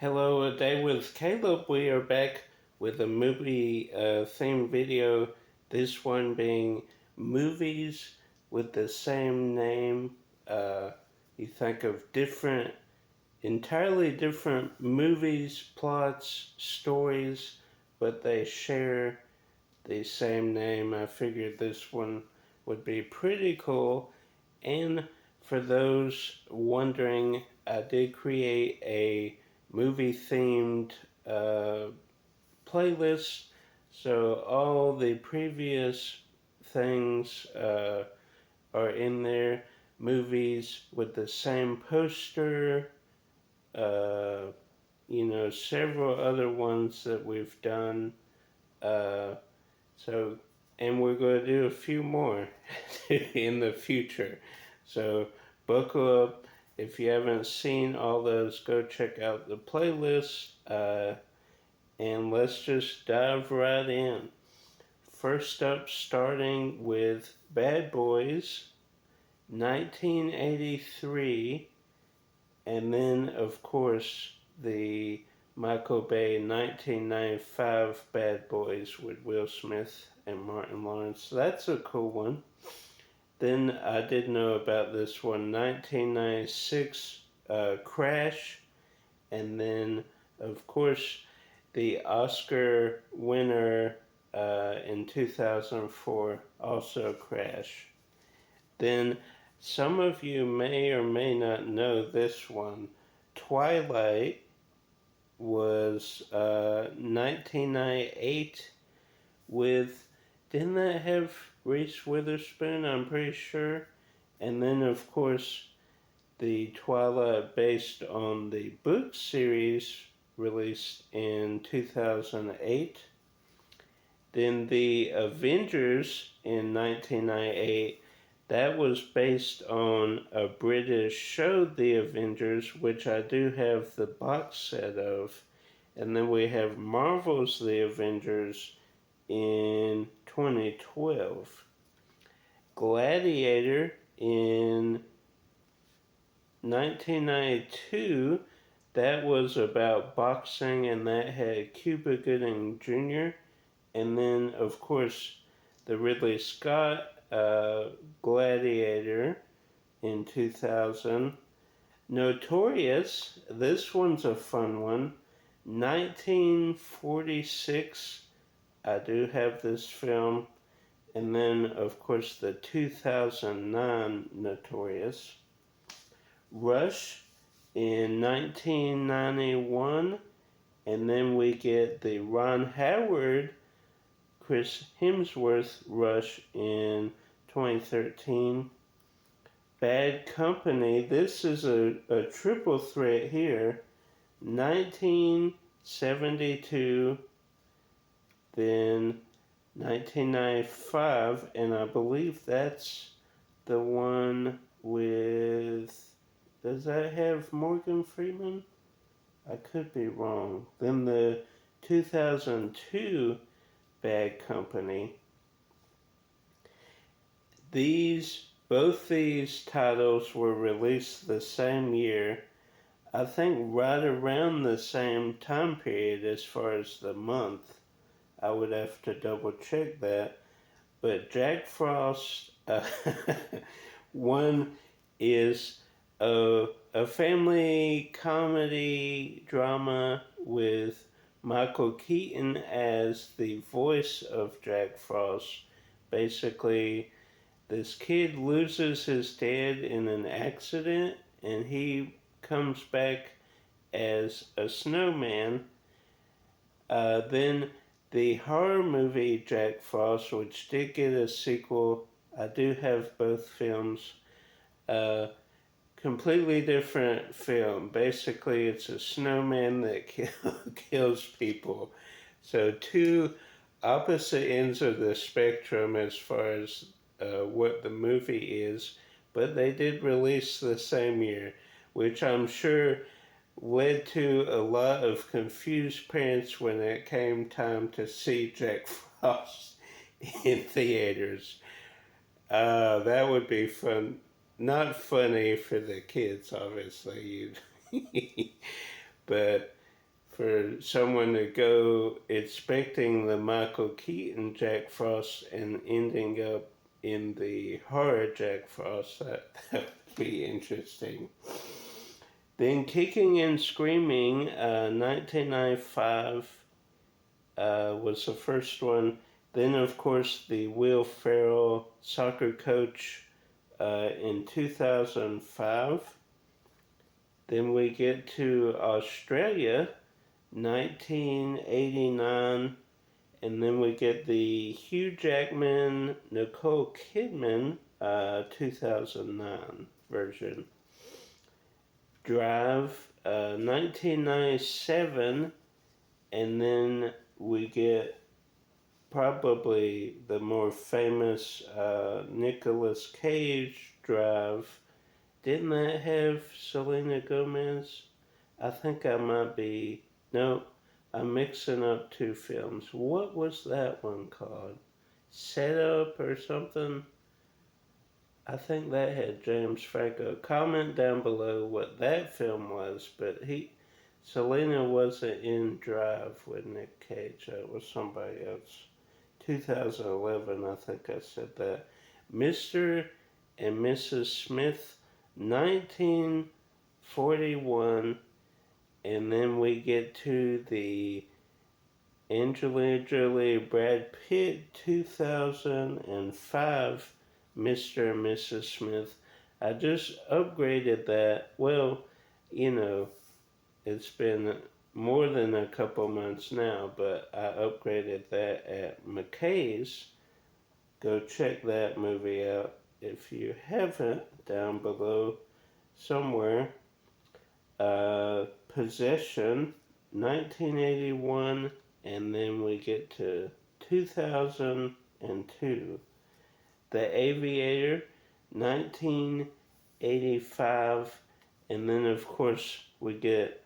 Hello, A Day with Caleb. We are back with a movie theme video. This one being movies with the same name. You think of entirely different movies, plots, stories, but they share the same name. I figured this one would be pretty cool. And for those wondering, I did create a movie themed uh, playlist. So all the previous things are in there. Movies with the same poster, uh, several other ones that we've done. Uh, so, and we're going to do a few more in the future. So, buckle up. If you haven't seen all those, go check out the playlist. And let's just dive right in. First up, starting with Bad Boys, 1983, and then, of course, the Michael Bay 1995 Bad Boys with Will Smith and Martin Lawrence. That's a cool one. Then I did know about this one, 1996 Crash, and then, of course, the Oscar winner in 2004, also Crash. Then some of you may or may not know this one. Twilight was 1998 with, didn't that have Reese Witherspoon? I'm pretty sure. And then, of course, the Twilight based on the book series released in 2008. Then the Avengers in 1998, that was based on a British show, The Avengers, which I do have the box set of. And then we have Marvel's The Avengers in 2012. Gladiator in 1992, that was about boxing, and that had Cuba Gooding Jr. And then, of course, the Ridley Scott Gladiator in 2000. Notorious, this one's a fun one. 1946, I do have this film. And then, of course, the 2009 Notorious. Rush in 1991. And then we get the Ron Howard, Chris Hemsworth Rush in 2013. Bad Company, this is a triple threat here. 1972, then 1995, and I believe that's the one with, does that have Morgan Freeman? I could be wrong. Then the 2002 Bad Company. Both these titles were released the same year. I think right around the same time period as far as the month. I would have to double check that. But Jack Frost, one is a family comedy drama with Michael Keaton as the voice of Jack Frost. Basically, this kid loses his dad in an accident, and he comes back as a snowman. Then the horror movie Jack Frost, which did get a sequel. I do have both films. Completely different film. Basically, it's a snowman that kills people. So two opposite ends of the spectrum as far as what the movie is, but they did release the same year, which I'm sure led to a lot of confused parents when it came time to see Jack Frost in theaters. That would be fun. Not funny for the kids, obviously, but for someone to go expecting the Michael Keaton Jack Frost and ending up in the horror Jack Frost. That would be interesting. Then Kicking and Screaming, 1995 was the first one. Then, of course, the Will Ferrell soccer coach in 2005. Then we get to Australia, 1989, and then we get the Hugh Jackman, Nicole Kidman, 2009 version. Drive, 1997, and then we get probably the more famous Nicolas Cage Drive. Didn't that have Selena Gomez? I think I might be. No, I'm mixing up two films. What was that one called? Set Up or something? I think that had James Franco. Comment down below what that film was, but Selena wasn't in Drive with Nick Cage. That was somebody else. 2011, I think I said that. Mr. and Mrs. Smith, 1941, and then we get to the Angelina Jolie, Brad Pitt, 2005, Mr. and Mrs. Smith. I just upgraded that. Well, you know, it's been more than a couple months now, but I upgraded that at McKay's. Go check that movie out if you haven't, down below somewhere. Possession, 1981, and then we get to 2002. The Aviator, 1985, and then of course we get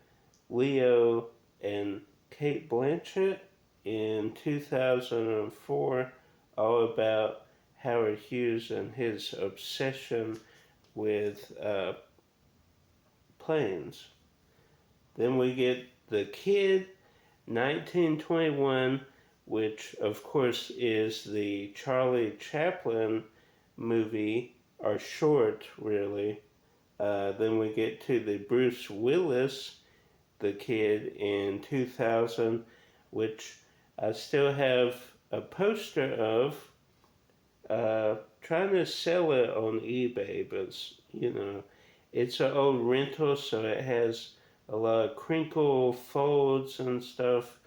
Leo and Kate Blanchett in 2004, all about Howard Hughes and his obsession with planes. Then we get The Kid, 1921, which of course is the Charlie Chaplin movie, or short really. Then we get to the Bruce Willis, The Kid, in 2000, which I still have a poster of, trying to sell it on eBay, but it's an old rental, so it has a lot of crinkle folds and stuff.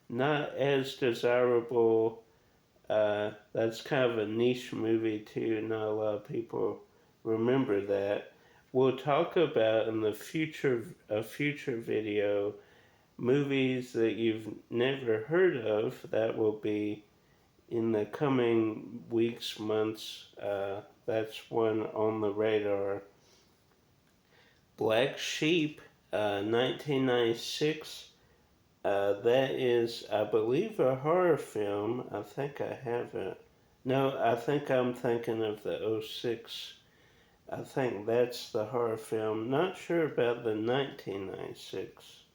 Not as desirable. That's kind of a niche movie too. Not a lot of people remember that. We'll talk about in a future video movies that you've never heard of. That will be in the coming weeks, months. That's one on the radar. Black Sheep, 1996. That is, I believe, a horror film. I think I have it. No, I think I'm thinking of the '06. I think that's the horror film. Not sure about the 1996.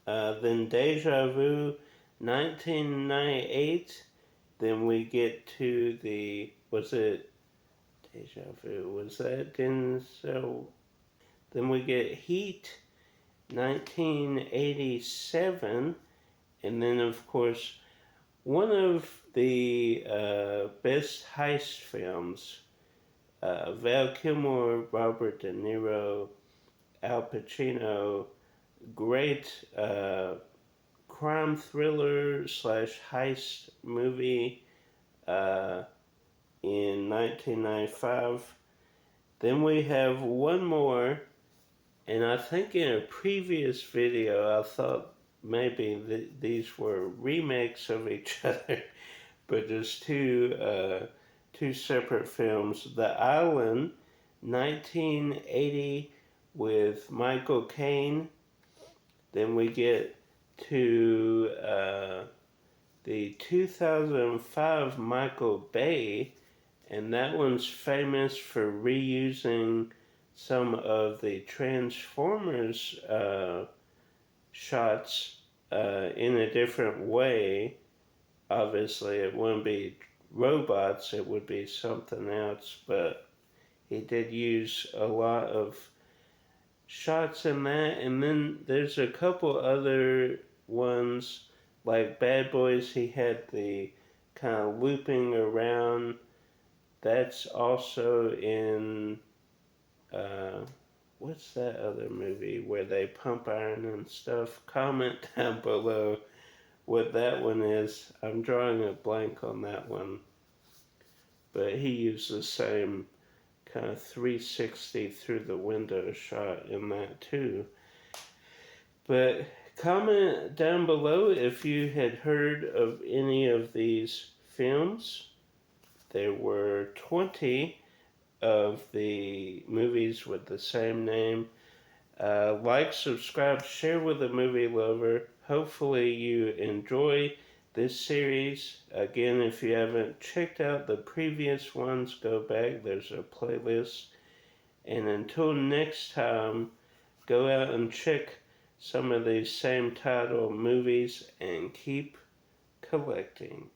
Then Deja Vu, 1998. Then we get to the, was it Deja Vu? Was that Denzel? Then we get Heat, 1987. And then, of course, one of the best heist films, Val Kilmer, Robert De Niro, Al Pacino, great crime thriller slash heist movie in 1995. Then we have one more, and I think in a previous video I thought maybe these were remakes of each other, but there's two separate films. The Island, 1980, with Michael Caine. Then we get to the 2005 Michael Bay, and that one's famous for reusing some of the Transformers shots in a different way. Obviously, it wouldn't be robots, it would be something else, but he did use a lot of shots in that. And then there's a couple other ones, like Bad Boys, he had the kind of looping around. That's also in, uh, what's that other movie where they pump iron and stuff? Comment down below what that one is. I'm drawing a blank on that one. But he used the same kind of 360 through the window shot in that too. But comment down below if you had heard of any of these films. There were 20 of the movies with the same name. Like, subscribe, share with a movie lover. Hopefully you enjoy this series. Again, if you haven't checked out the previous ones, go back. There's a playlist. And until next time, go out and check some of these same title movies and keep collecting.